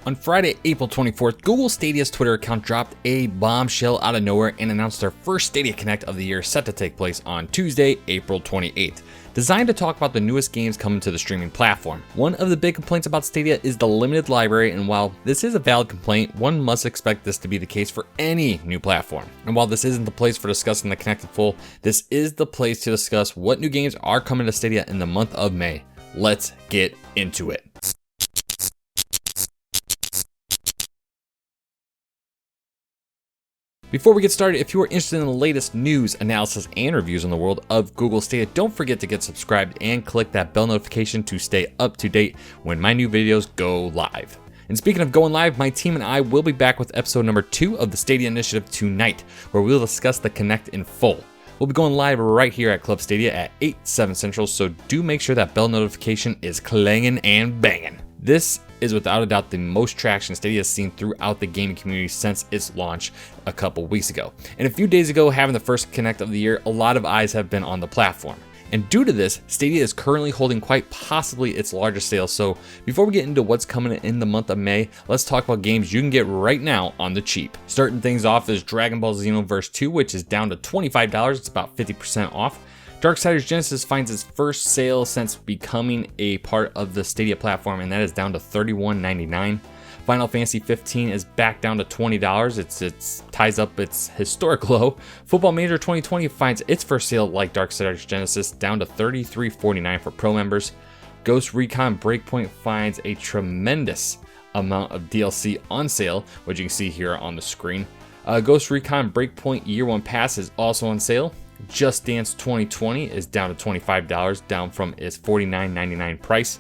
On Friday, April 24th, Google Stadia's Twitter account dropped a bombshell out of nowhere and announced their first Stadia Connect of the year, set to take place on Tuesday, April 28th. Designed to talk about the newest games coming to the streaming platform. One of the big complaints about Stadia is the limited library, and while this is a valid complaint, one must expect this to be the case for any new platform. And while this isn't the place for discussing the Connect in full, this is the place to discuss what new games are coming to Stadia in the month of May. Let's get into it. Before we get started, if you are interested in the latest news, analysis, and reviews in the world of Google Stadia, don't forget to get subscribed and click that bell notification to stay up to date when my new videos go live. And speaking of going live, my team and I will be back with episode number 2 of the Stadia Initiative tonight, where we'll discuss the Connect in full. We'll be going live right here at Club Stadia at 8, 7 Central, so do make sure that bell notification is clanging and banging. This is without a doubt the most traction Stadia has seen throughout the gaming community since its launch a couple weeks ago. And a few days ago, having the first Connect of the year, a lot of eyes have been on the platform. And due to this, Stadia is currently holding quite possibly its largest sale. So before we get into what's coming in the month of May, let's talk about games you can get right now on the cheap. Starting things off is Dragon Ball Xenoverse 2, which is down to $25. It's about 50% off. Darksiders Genesis finds its first sale since becoming a part of the Stadia platform, and that is down to $31.99. Final Fantasy 15 is back down to $20. It ties up its historic low. Football Manager 2020 finds its first sale like Darksiders Genesis down to $33.49 for pro members. Ghost Recon Breakpoint finds a tremendous amount of DLC on sale, which you can see here on the screen. Ghost Recon Breakpoint Year 1 Pass is also on sale. Just Dance 2020 is down to $25, down from its $49.99 price.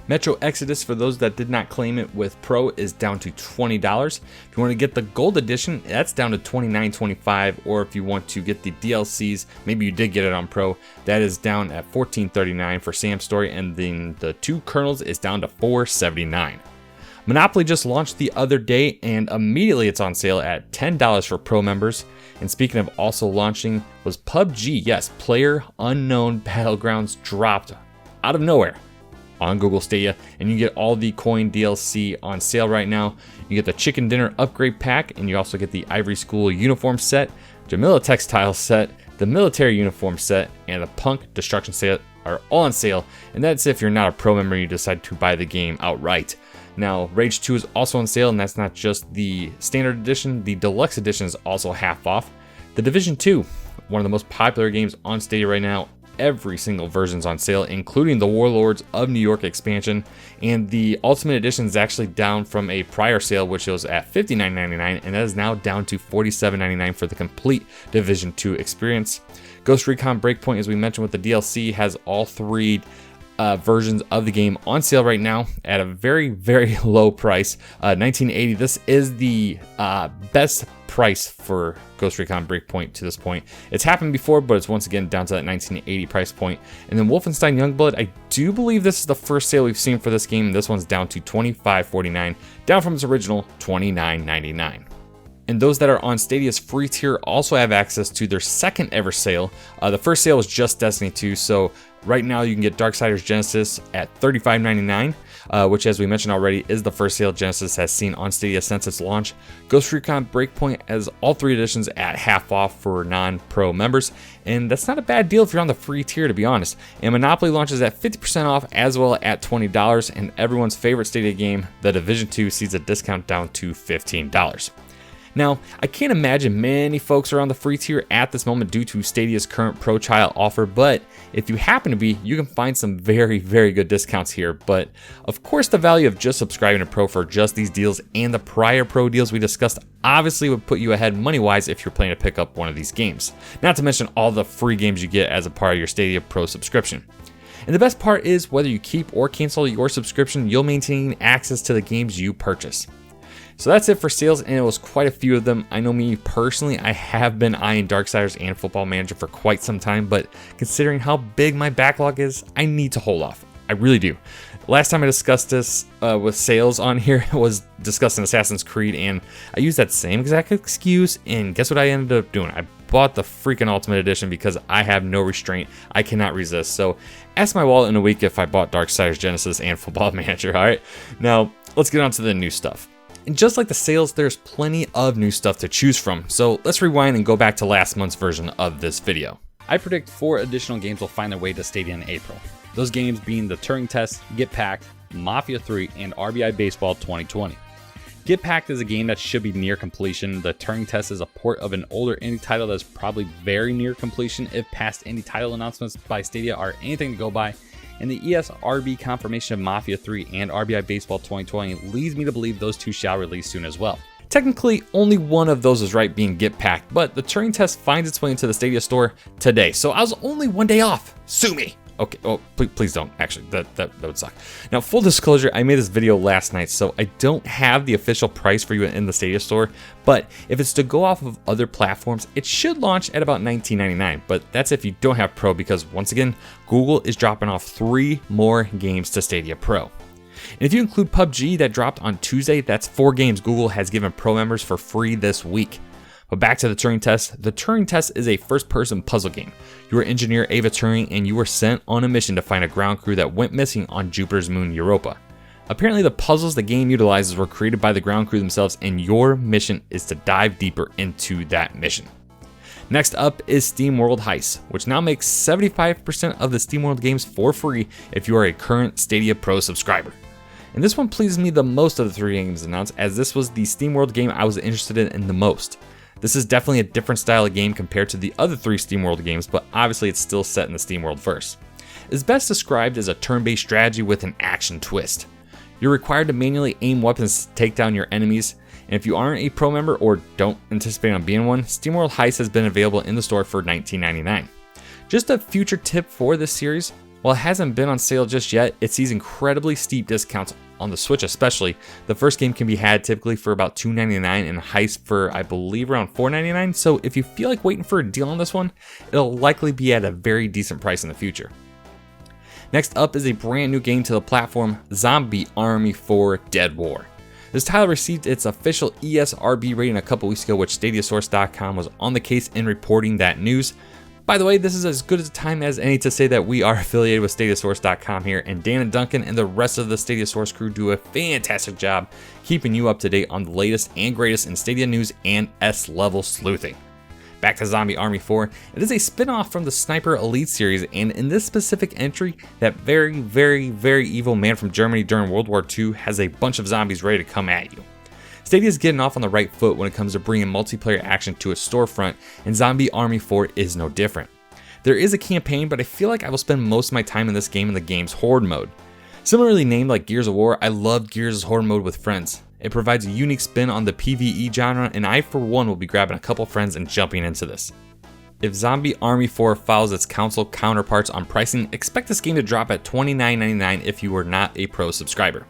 Metro Exodus, for those that did not claim it with Pro, is down to $20. If you want to get the Gold Edition, that's down to $29.25, or if you want to get the DLCs, maybe you did get it on Pro, that is down at $14.39 for Sam's Story, and then the 2 kernels is down to $4.79. Monopoly just launched the other day, and immediately it's on sale at $10 for pro members. And speaking of also launching, was PUBG. Yes, Player Unknown Battlegrounds dropped out of nowhere on Google Stadia, and you get all the coin DLC on sale right now. You get the Chicken Dinner upgrade pack, and you also get the Ivory School uniform set, Jamila textile set, the military uniform set, and the Punk Destruction set are all on sale. And that's if you're not a pro member and you decide to buy the game outright. Now, Rage 2 is also on sale, and that's not just the standard edition, the deluxe edition is also half off. The Division 2, one of the most popular games on Stadia right now, every single version's on sale, including the Warlords of New York expansion, and the Ultimate Edition is actually down from a prior sale, which was at $59.99, and that is now down to $47.99 for the complete Division 2 experience. Ghost Recon Breakpoint, as we mentioned with the DLC, has all 3 versions of the game on sale right now at a very, very low price, $19.80. This is the best price for Ghost Recon Breakpoint to this point. It's happened before, but it's once again down to that $19.80 price point. And then Wolfenstein Youngblood, I do believe this is the first sale we've seen for this game. This one's down to $25.49, down from its original $29.99. And those that are on Stadia's free tier also have access to their second ever sale. The first sale was just Destiny 2, so right now you can get Darksiders Genesis at $35.99, which, as we mentioned already, is the first sale Genesis has seen on Stadia since its launch. Ghost Recon Breakpoint has all 3 editions at half off for non-pro members, and that's not a bad deal if you're on the free tier, to be honest. And Monopoly launches at 50% off as well at $20, and everyone's favorite Stadia game, The Division 2, sees a discount down to $15. Now, I can't imagine many folks are on the free tier at this moment due to Stadia's current pro trial offer, but if you happen to be, you can find some very, very good discounts here. But of course, the value of just subscribing to Pro for just these deals and the prior Pro deals we discussed obviously would put you ahead money-wise if you're planning to pick up one of these games. Not to mention all the free games you get as a part of your Stadia Pro subscription. And the best part is, whether you keep or cancel your subscription, you'll maintain access to the games you purchase. So that's it for sales, and it was quite a few of them. I know me personally, I have been eyeing Darksiders and Football Manager for quite some time, but considering how big my backlog is, I need to hold off. I really do. Last time I discussed this with sales on here was discussing Assassin's Creed, and I used that same exact excuse, and guess what I ended up doing? I bought the freaking Ultimate Edition because I have no restraint. I cannot resist. So ask my wallet in a week if I bought Darksiders Genesis and Football Manager, alright? Now, let's get on to the new stuff. And just like the sales, there's plenty of new stuff to choose from, so let's rewind and go back to last month's version of this video. I predict 4 additional games will find their way to Stadia in April. Those games being the Turing Test, Get Packed, Mafia 3, and RBI Baseball 2020. Get Packed is a game that should be near completion. The Turing Test is a port of an older indie title that's probably very near completion if past indie title announcements by Stadia are anything to go by. And the ESRB confirmation of Mafia 3 and RBI Baseball 2020 leads me to believe those 2 shall release soon as well. Technically, only one of those is right, being Get Packed, but the Turing Test finds its way into the Stadia store today, so I was only one day off. Sue me! Okay, oh, please don't. Actually, that would suck. Now, full disclosure, I made this video last night, so I don't have the official price for you in the Stadia store, but if it's to go off of other platforms, it should launch at about $19.99, but that's if you don't have Pro, because once again, Google is dropping off 3 more games to Stadia Pro. And if you include PUBG that dropped on Tuesday, that's 4 games Google has given Pro members for free this week. But back to the Turing Test. The Turing Test is a first-person puzzle game. You are engineer Ava Turing, and you were sent on a mission to find a ground crew that went missing on Jupiter's moon Europa. Apparently, the puzzles the game utilizes were created by the ground crew themselves, and your mission is to dive deeper into that mission. Next up is SteamWorld Heist, which now makes 75% of the SteamWorld games for free if you are a current Stadia Pro subscriber. And this one pleases me the most of the 3 games announced, as this was the SteamWorld game I was interested in the most. This is definitely a different style of game compared to the other 3 SteamWorld games, but obviously it's still set in the SteamWorld verse. It's best described as a turn-based strategy with an action twist. You're required to manually aim weapons to take down your enemies, and if you aren't a Pro member or don't anticipate on being one, SteamWorld Heist has been available in the store for $19.99. Just a future tip for this series, while it hasn't been on sale just yet, it sees incredibly steep discounts on the Switch especially. The first game can be had typically for about $2.99 and Heist for, I believe, around $4.99, so if you feel like waiting for a deal on this one, it'll likely be at a very decent price in the future. Next up is a brand new game to the platform, Zombie Army 4 Dead War. This title received its official ESRB rating a couple weeks ago, which StadiaSource.com was on the case in reporting that news. By the way, this is as good a time as any to say that we are affiliated with StadiaSource.com here, and Dan and Duncan and the rest of the Stadia Source crew do a fantastic job keeping you up to date on the latest and greatest in Stadia news and S-level sleuthing. Back to Zombie Army 4, it is a spin-off from the Sniper Elite series, and in this specific entry, that very, very, very evil man from Germany during World War II has a bunch of zombies ready to come at you. Stadia is getting off on the right foot when it comes to bringing multiplayer action to its storefront, and Zombie Army 4 is no different. There is a campaign, but I feel like I will spend most of my time in this game in the game's Horde mode. Similarly named like Gears of War, I love Gears' Horde mode with friends. It provides a unique spin on the PvE genre, and I for one will be grabbing a couple friends and jumping into this. If Zombie Army 4 follows its console counterparts on pricing, expect this game to drop at $29.99 if you are not a Pro subscriber.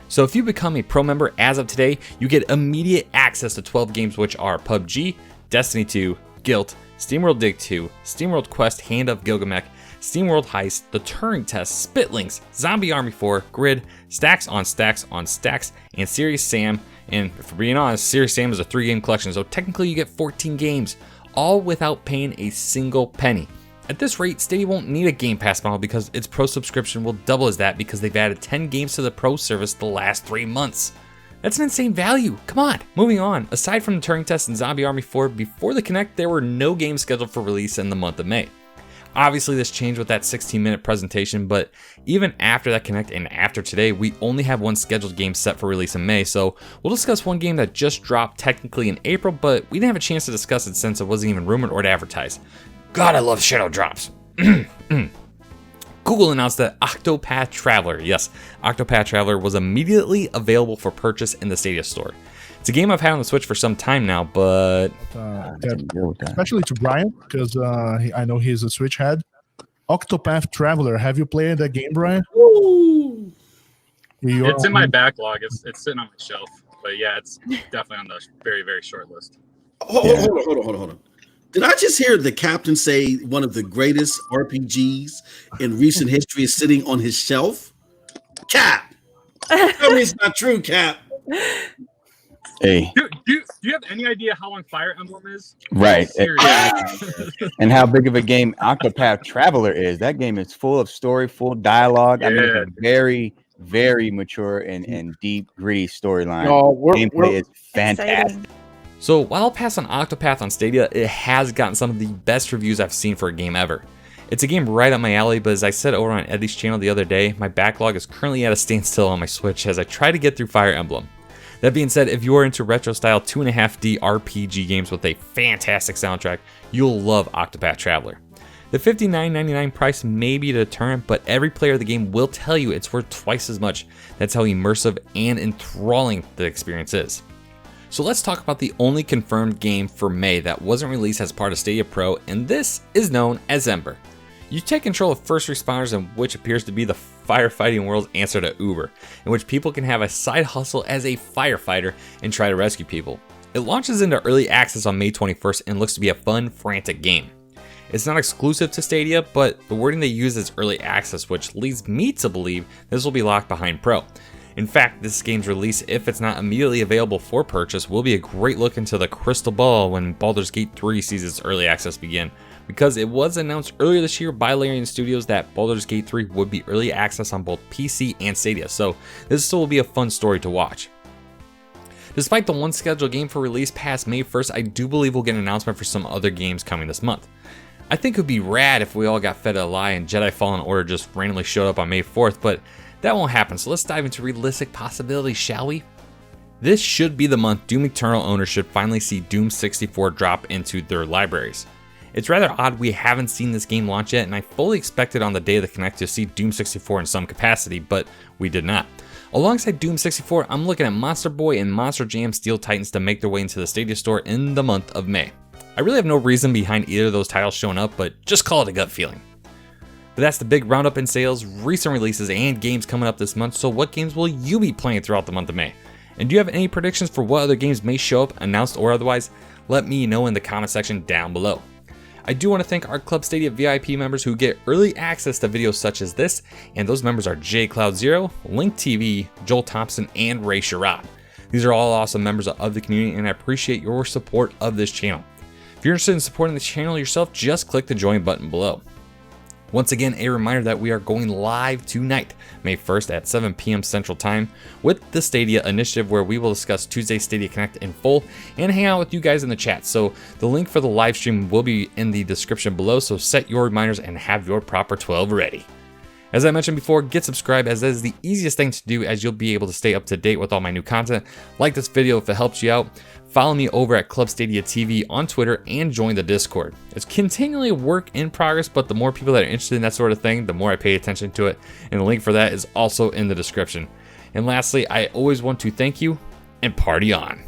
So if you become a Pro member as of today, you get immediate access to 12 games, which are PUBG, Destiny 2, Guilt, SteamWorld Dig 2, SteamWorld Quest Hand of Gilgamesh, SteamWorld Heist, The Turing Test, Spitlings, Zombie Army 4, Grid, Stacks on Stacks on Stacks, and Serious Sam. And for being honest, Serious Sam is a 3-game collection, so technically you get 14 games, all without paying a single penny. At this rate, Stadia won't need a Game Pass model because its Pro subscription will double as that because they've added 10 games to the Pro service the last 3 months. That's an insane value, come on! Moving on, aside from the Turing Test and Zombie Army 4, before the Connect, there were no games scheduled for release in the month of May. Obviously this changed with that 16-minute presentation, but even after that Connect and after today, we only have one scheduled game set for release in May, so we'll discuss one game that just dropped technically in April, but we didn't have a chance to discuss it since it wasn't even rumored or advertised. God, I love shadow drops. Google announced that Octave Bat Traveler, yes, Octave Bat Traveler was immediately available for purchase in the Stadia store. It's a game I've had on the Switch for some time now, but especially to Brian, because I know he's a Switch head. Octave Bat Traveler, have you played that game, Brian? Ooh. It's in my backlog. It's sitting on my shelf, but yeah, it's definitely on the very, very short list. Hold on. Did I just hear the captain say one of the greatest RPGs in recent history is sitting on his shelf? Cap! Tell me it's not true, Cap. Hey. Do you have any idea how long Fire Emblem is? Right. And how big of a game Octave Bat Traveler is. That game is full of story, full dialogue. Yeah. I mean, it's a very, very mature and deep, gritty storyline. No, Gameplay is fantastic. Exciting. So while I'll pass on Octopath on Stadia, it has gotten some of the best reviews I've seen for a game ever. It's a game right up my alley, but as I said over on Eddie's channel the other day, my backlog is currently at a standstill on my Switch as I try to get through Fire Emblem. That being said, if you are into retro-style 2.5D RPG games with a fantastic soundtrack, you'll love Octave Bat Traveler. The $59.99 price may be a deterrent, but every player of the game will tell you it's worth twice as much. That's how immersive and enthralling the experience is. So let's talk about the only confirmed game for May that wasn't released as part of Stadia Pro, and this is known as Ember. You take control of first responders in which appears to be the firefighting world's answer to Uber, in which people can have a side hustle as a firefighter and try to rescue people. It launches into early access on May 21st and looks to be a fun, frantic game. It's not exclusive to Stadia, but the wording they use is early access, which leads me to believe this will be locked behind Pro. In fact, this game's release, if it's not immediately available for purchase, will be a great look into the crystal ball when Baldur's Gate 3 sees its early access begin, because it was announced earlier this year by Larian Studios that Baldur's Gate 3 would be early access on both PC and Stadia, so this still will be a fun story to watch. Despite the one scheduled game for release past May 1st, I do believe we'll get an announcement for some other games coming this month. I think it would be rad if we all got fed a lie and Jedi Fallen Order just randomly showed up on May 4th, but that won't happen, so let's dive into realistic possibilities, shall we? This should be the month Doom Eternal owners should finally see Doom 64 drop into their libraries. It's rather odd we haven't seen this game launch yet, and I fully expected on the day of the Connect to see Doom 64 in some capacity, but we did not. Alongside Doom 64, I'm looking at Monster Boy and Monster Jam Steel Titans to make their way into the Stadia store in the month of May. I really have no reason behind either of those titles showing up, but just call it a gut feeling. But that's the big roundup in sales, recent releases, and games coming up this month, so what games will you be playing throughout the month of May? And do you have any predictions for what other games may show up, announced or otherwise? Let me know in the comment section down below. I do want to thank our Club Stadia VIP members who get early access to videos such as this, and those members are JCloud0, Link TV, Joel Thompson, and Ray Sherrod. These are all awesome members of the community, and I appreciate your support of this channel. If you're interested in supporting the channel yourself, just click the join button below. Once again, a reminder that we are going live tonight, May 1st at 7 p.m. Central Time with the Stadia Initiative, where we will discuss Tuesday Stadia Connect in full and hang out with you guys in the chat. So the link for the live stream will be in the description below, so set your reminders and have your proper 12 ready. As I mentioned before, get subscribed, as that is the easiest thing to do, as you'll be able to stay up to date with all my new content. Like this video if it helps you out. Follow me over at Club Stadia TV on Twitter and join the Discord. It's continually a work in progress, but the more people that are interested in that sort of thing, the more I pay attention to it, and the link for that is also in the description. And lastly, I always want to thank you and party on.